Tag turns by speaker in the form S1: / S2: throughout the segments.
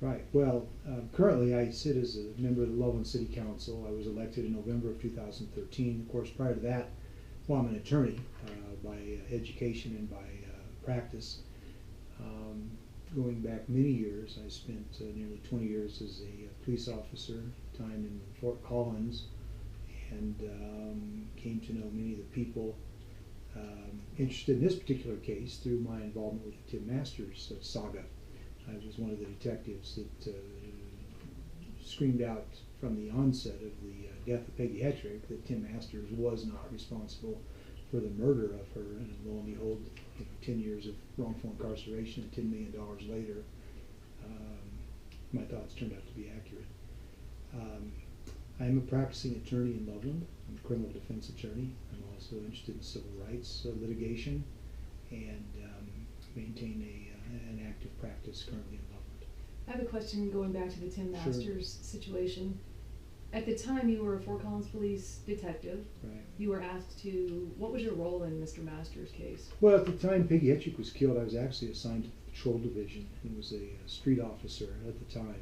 S1: Right. Well, currently I sit as a member of the Loveland City Council. I was elected in November of 2013. Of course, prior to that, well, I'm an attorney by education and by practice. Going back many years, I spent nearly 20 years as a police officer, time in Fort Collins, and came to know many of the people interested in this particular case through my involvement with the Tim Masters saga. I was one of the detectives that screamed out from the onset of the death of Peggy Hetrick that Tim Masters was not responsible for the murder of her, and lo and behold, 10 years of wrongful incarceration and $10 million later, my thoughts turned out to be accurate. I'm a practicing attorney in Loveland. I'm a criminal defense attorney. I'm also interested in civil rights litigation, and maintain an active practice currently in Loveland.
S2: I have a question going back to the Tim Masters situation. At the time you were a Fort Collins police detective. Right. You were asked to, what was your role in Mr. Masters' case?
S1: Well, at the time Peggy Hetrick was killed, I was actually assigned to the patrol division and was a street officer at the time.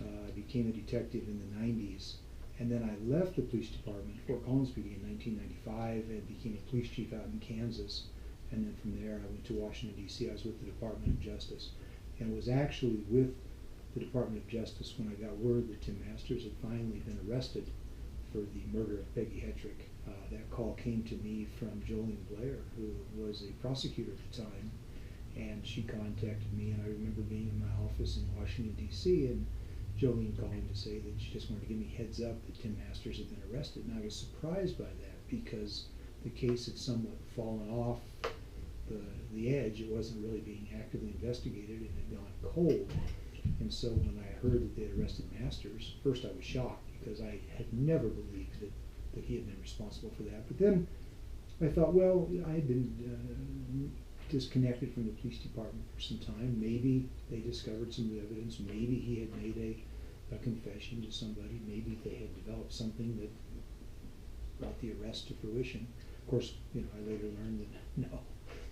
S1: I became a detective in the 90s, and then I left the police department, Fort Collins PD, in 1995 and became a police chief out in Kansas. And then from there I went to Washington, D.C. I was with the Department of Justice, and was actually with the Department of Justice when I got word that Tim Masters had finally been arrested for the murder of Peggy Hetrick. That call came to me from Jolene Blair, who was a prosecutor at the time, and she contacted me, and I remember being in my office in Washington, D.C., and Jolene calling to say that she just wanted to give me heads up that Tim Masters had been arrested. And I was surprised by that because the case had somewhat fallen off the edge. It wasn't really being actively investigated, and had gone cold. And so when I heard that they had arrested Masters, first I was shocked because I had never believed that he had been responsible for that. But then I thought, well, I had been disconnected from the police department for some time. Maybe they discovered some evidence. Maybe he had made a confession to somebody. Maybe they had developed something that brought the arrest to fruition. Of course, I later learned that no,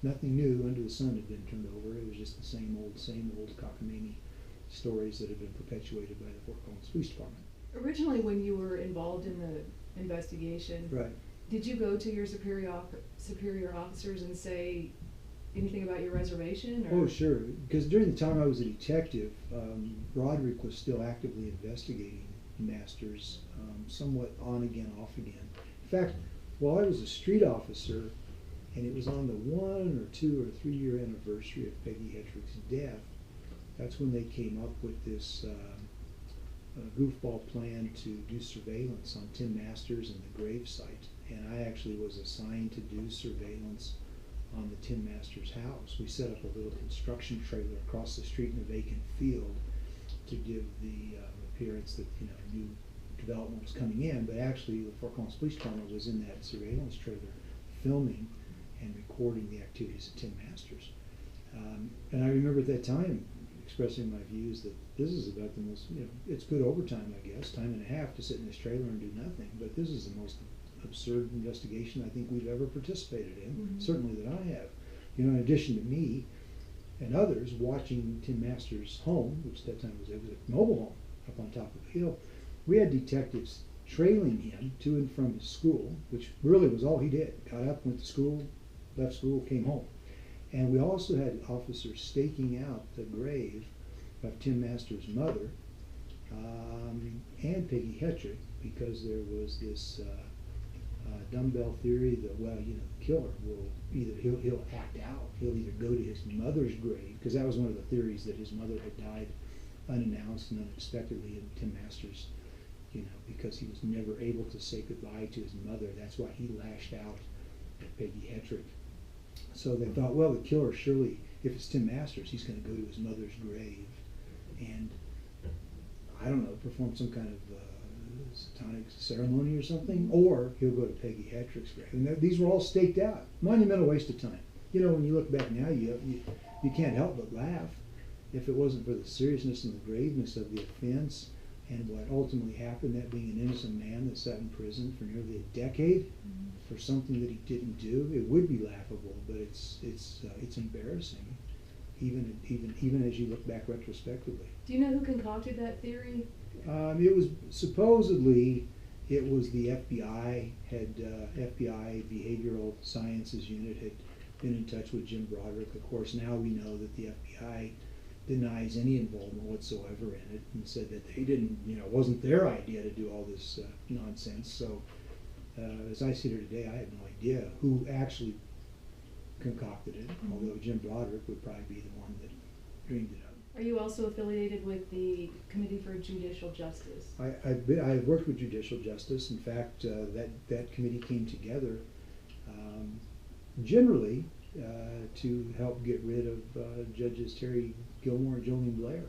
S1: nothing new under the sun had been turned over. It was just the same old cockamamie stories that had been perpetuated by the Fort Collins Police Department.
S2: Originally, when you were involved in the investigation,
S1: right,
S2: did you go to your superior officers and say anything about your reservation? Or?
S1: Oh, sure. Because during the time I was a detective, Broderick was still actively investigating Masters, somewhat on again, off again. In fact, while I was a street officer, and it was on the 1 or 2 or 3 year anniversary of Peggy Hetrick's death, that's when they came up with this goofball plan to do surveillance on Tim Masters and the grave site. And I actually was assigned to do surveillance on the Tim Masters house. We set up a little construction trailer across the street in a vacant field to give the appearance that new development was coming in, but actually the Fort Collins Police Department was in that surveillance trailer filming and recording the activities of Tim Masters. And I remember at that time expressing my views that this is about the most, it's good overtime, I guess, time and a half to sit in this trailer and do nothing, but this is the most absurd investigation I think we've ever participated in, certainly that I have. In addition to me and others watching Tim Masters' home, which at that time was a mobile home up on top of a hill, we had detectives trailing him to and from his school, which really was all he did. Got up, went to school, left school, came home. And we also had officers staking out the grave of Tim Masters' mother and Peggy Hetrick, because there was this dumbbell theory that, well, the killer will either, he'll act out, he'll either go to his mother's grave, because that was one of the theories, that his mother had died unannounced and unexpectedly, and Tim Masters, because he was never able to say goodbye to his mother, that's why he lashed out at Peggy Hetrick. So they thought, well, the killer surely, if it's Tim Masters, he's going to go to his mother's grave and, I don't know, perform some kind of satanic ceremony or something, or he'll go to Peggy Hetrick's grave. And these were all staked out. Monumental waste of time. When you look back now, you can't help but laugh. If it wasn't for the seriousness and the graveness of the offense and what ultimately happened, that being an innocent man that sat in prison for nearly a decade for something that he didn't do, it would be laughable, but it's embarrassing even as you look back retrospectively.
S2: Do you know who concocted that theory?
S1: It was supposedly it was the FBI FBI Behavioral Sciences Unit had been in touch with Jim Broderick. Of course, now we know that the FBI denies any involvement whatsoever in it and said that they didn't, it wasn't their idea to do all this nonsense. So, as I sit here today, I have no idea who actually concocted it, although Jim Broderick would probably be the one that dreamed it up.
S2: Are you also affiliated with the Committee for Judicial Justice?
S1: I've worked with Judicial Justice. In fact, that committee came together generally to help get rid of Judges Terry Gilmore and Jolene Blair,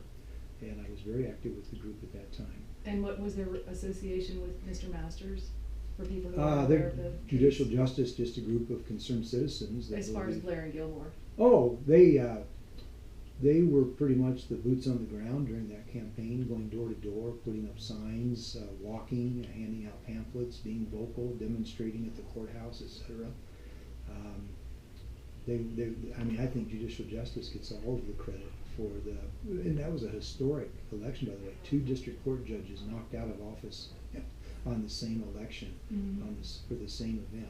S1: and I was very active with the group at that time.
S2: And what was their association with Mr. Masters? For people who are aware of the
S1: Judicial Justice, just a group of concerned citizens. That
S2: as far as Blair and Gilmore.
S1: Oh, they were pretty much the boots on the ground during that campaign, going door to door, putting up signs, walking, handing out pamphlets, being vocal, demonstrating at the courthouse, etc. I think Judicial Justice gets all of the credit for and that was a historic election, by the way. 2 district court judges knocked out of office on the same election, for the same event.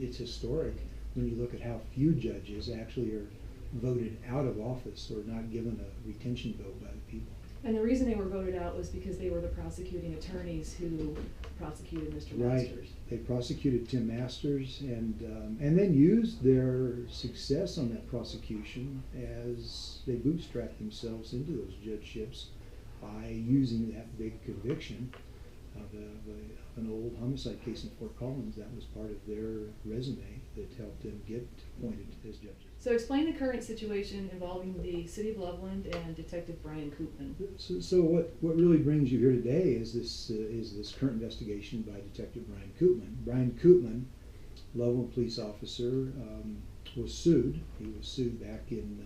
S1: It's historic when you look at how few judges actually are voted out of office or not given a retention vote by the people.
S2: And the reason they were voted out was because they were the prosecuting attorneys who prosecuted Mr. Masters.
S1: Right. They prosecuted Tim Masters and then used their success on that prosecution as they bootstrapped themselves into those judgeships by using that big conviction of an old homicide case in Fort Collins. That was part of their resume that helped them get appointed as judges.
S2: So explain the current situation involving the City of Loveland and Detective Brian Koopman.
S1: So what really brings you here today is this current investigation by Detective Brian Koopman. Brian Koopman, Loveland police officer, was sued. He was sued back in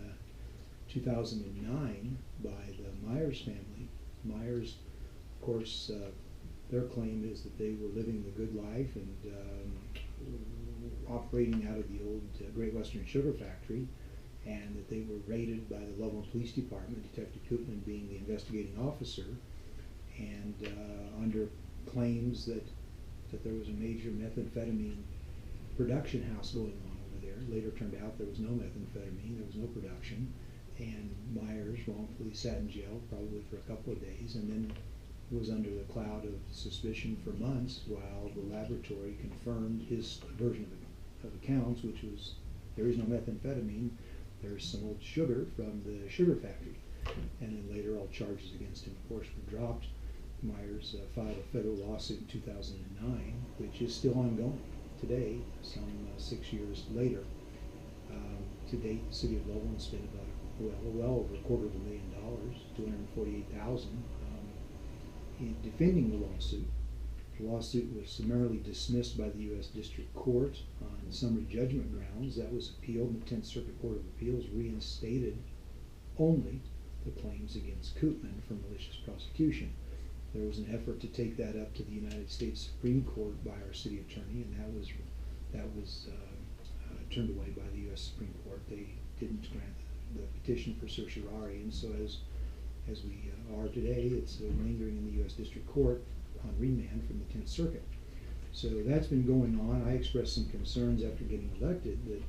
S1: 2009 by the Myers family. Myers, of course, their claim is that they were living the good life and operating out of the old Great Western Sugar Factory, and that they were raided by the Loveland Police Department, Detective Koopman being the investigating officer, and under claims that there was a major methamphetamine production house going on over there. Later turned out there was no methamphetamine, there was no production, and Myers wrongfully sat in jail probably for a couple of days, and then was under the cloud of suspicion for months while the laboratory confirmed his version of accounts, which was there is no methamphetamine, there's some old sugar from the sugar factory. And then later all charges against him, of course, were dropped. Myers filed a federal lawsuit in 2009, which is still ongoing today, some 6 years later. To date, the City of Loveland spent about well over $250,000, $248,000, in defending the lawsuit. The lawsuit was summarily dismissed by the U.S. District Court on summary judgment grounds. That was appealed, and the 10th Circuit Court of Appeals reinstated only the claims against Koopman for malicious prosecution. There was an effort to take that up to the United States Supreme Court by our city attorney, and that was turned away by the U.S. Supreme Court. They didn't grant the petition for certiorari, and so as we are today, it's lingering in the U.S. District Court on remand from the 10th Circuit. So that's been going on. I expressed some concerns after getting elected that,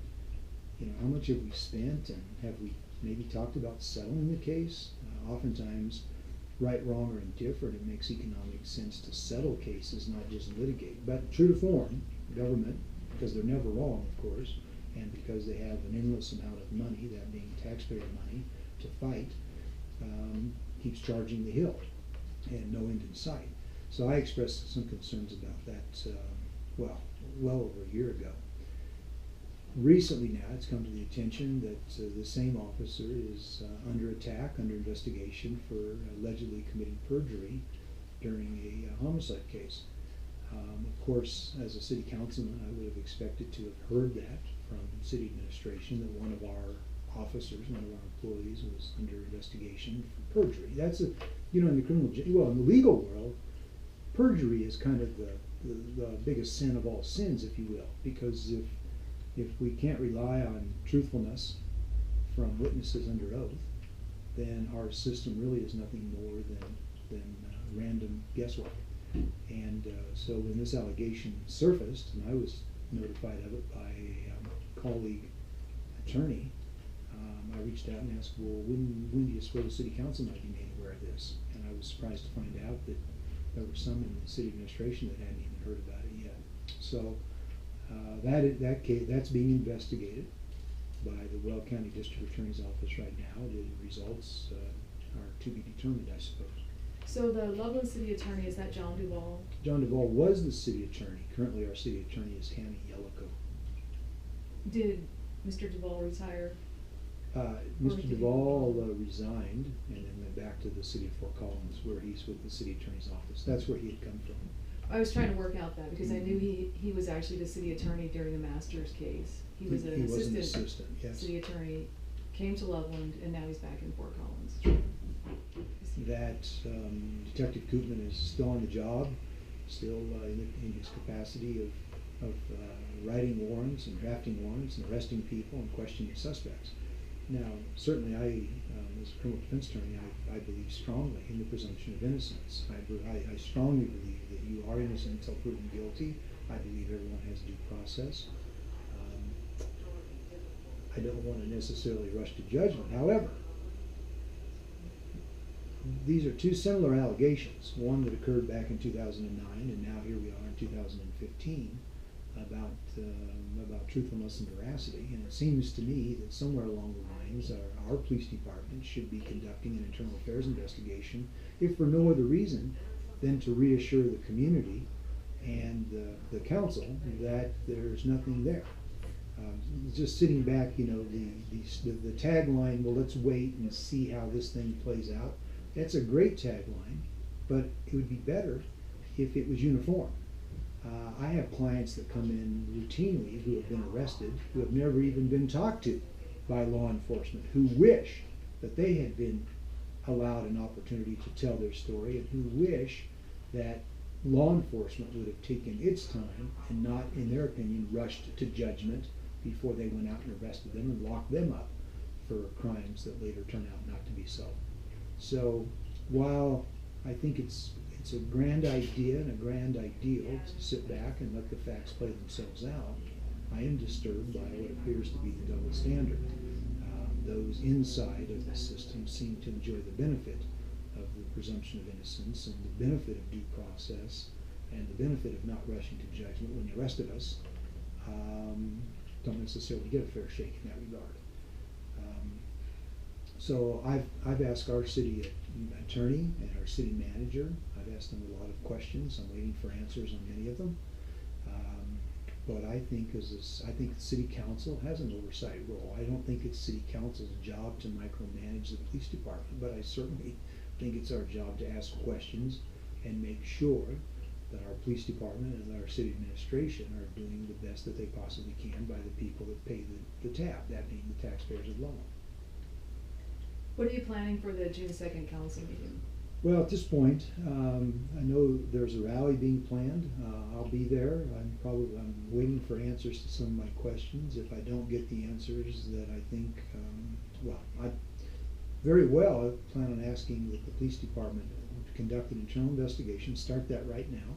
S1: how much have we spent, and have we maybe talked about settling the case? Oftentimes, right, wrong, or indifferent, it makes economic sense to settle cases, not just litigate. But true to form, government, because they're never wrong, of course, and because they have an endless amount of money, that being taxpayer money, to fight, keeps charging the hill and no end in sight. So I expressed some concerns about that, well over a year ago. Recently now, it's come to the attention that the same officer is under attack, under investigation for allegedly committing perjury during a homicide case. Of course, as a city councilman, I would have expected to have heard that from city administration, that one of our officers, one of our employees, was under investigation for perjury. That's in the criminal, in the legal world, perjury is kind of the biggest sin of all sins, if you will, because if we can't rely on truthfulness, from witnesses under oath, then our system really is nothing more than random guesswork. And so when this allegation surfaced, and I was notified of it by a colleague attorney, I reached out and asked, well, when do you suppose the city council might be made aware of this? And I was surprised to find out that there were some in the city administration that hadn't even heard about it yet. So that's being investigated by the Weld County District Attorney's Office right now. The results are to be determined, I suppose.
S2: So the Loveland City Attorney, is that John Duvall?
S1: John Duvall was the city attorney. Currently our city attorney is Tammy Yellico.
S2: Did Mr. Duvall retire?
S1: Mr. Duvall resigned and then went back to the city of Fort Collins, where he's with the city attorney's office. That's where he had come from.
S2: I was trying to work out that because I knew he was actually the city attorney during the Masters case. He was an assistant
S1: yes.
S2: City attorney, came to Loveland, and now he's back in Fort Collins.
S1: That Detective Koopman is still on the job, still in his capacity of writing warrants and drafting warrants and arresting people and questioning suspects. Now, certainly as a criminal defense attorney, I believe strongly in the presumption of innocence. I strongly believe that you are innocent until proven guilty. I believe everyone has due process. I don't want to necessarily rush to judgment. However, these are two similar allegations, one that occurred back in 2009, and now here we are in 2015, about truthfulness and veracity. And it seems to me that somewhere along the lines our police department should be conducting an internal affairs investigation, if for no other reason than to reassure the community and the council that there's nothing there. Just sitting back, you know, the tagline, well, let's wait and see how this thing plays out. That's a great tagline, but it would be better if it was uniform. I have clients that come in routinely who have been arrested, who have never even been talked to by law enforcement, who wish that they had been allowed an opportunity to tell their story, and who wish that law enforcement would have taken its time and not, in their opinion, rushed to judgment before they went out and arrested them and locked them up for crimes that later turn out not to be so. So while I think it's a grand idea and a grand ideal to sit back and let the facts play themselves out, I am disturbed by what appears to be the double standard. Those inside of the system seem to enjoy the benefit of the presumption of innocence and the benefit of due process and the benefit of not rushing to judgment, when the rest of us don't necessarily get a fair shake in that regard. So I've asked our city attorney and our city manager, I've asked them a lot of questions. I'm waiting for answers on many of them. But I think the city council has an oversight role. I don't think it's city council's job to micromanage the police department, but I certainly think it's our job to ask questions and make sure that our police department and our city administration are doing the best that they possibly can by the people that pay the tab, that being the taxpayers of Loveland.
S2: What are you planning for the June 2nd council meeting?
S1: Well, at this point, I know there's a rally being planned. I'll be there. I'm waiting for answers to some of my questions. If I don't get the answers that I think, I very well plan on asking that the police department conduct an internal investigation, start that right now.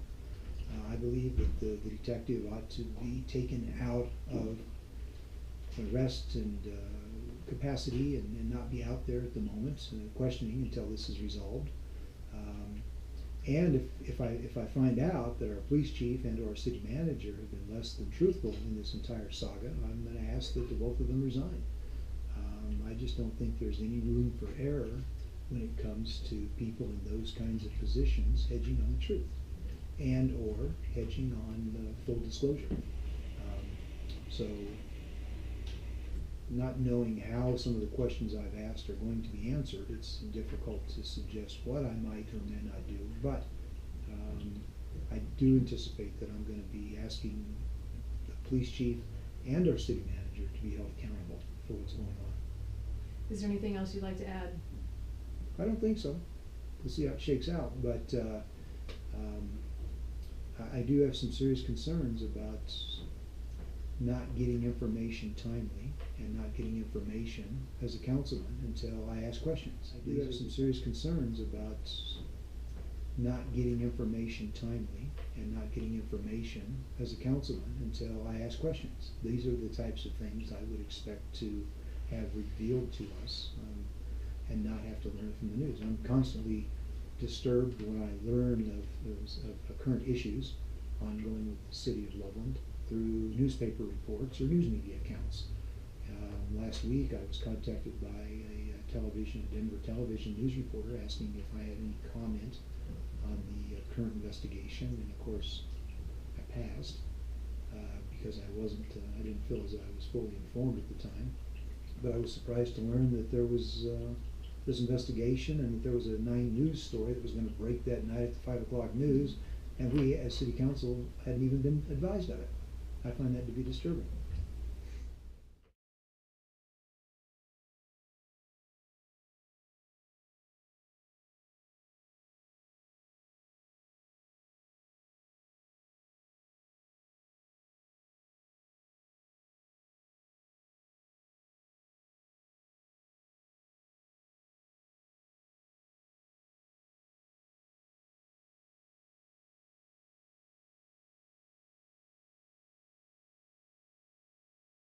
S1: I believe that the detective ought to be taken out of arrest and capacity and not be out there at the moment questioning until this is resolved. And if I find out that our police chief and or our city manager have been less than truthful in this entire saga, I'm going to ask that the both of them resign. I just don't think there's any room for error when it comes to people in those kinds of positions hedging on the truth and or hedging on full disclosure. So not knowing how some of the questions I've asked are going to be answered, it's difficult to suggest what I might or may not do, but I do anticipate that I'm going to be asking the police chief and our city manager to be held accountable for what's going on.
S2: Is there anything else you'd like to add?
S1: I don't think so. We'll see how it shakes out, but I do have some serious concerns about not getting information timely and not getting information as a councilman until I ask questions. I do have some serious concerns about not getting information timely and not getting information as a councilman until I ask questions. These are the types of things I would expect to have revealed to us and not have to learn it from the news. I'm constantly disturbed when I learn of current issues ongoing with the city of Loveland through newspaper reports or news media accounts. Last week I was contacted by a Denver television news reporter asking if I had any comment on the current investigation, and of course I passed because I didn't feel as though I was fully informed at the time. But I was surprised to learn that there was this investigation and that there was a 9 News story that was going to break that night at the 5 o'clock news, and we as City Council hadn't even been advised of it. I find that to be disturbing.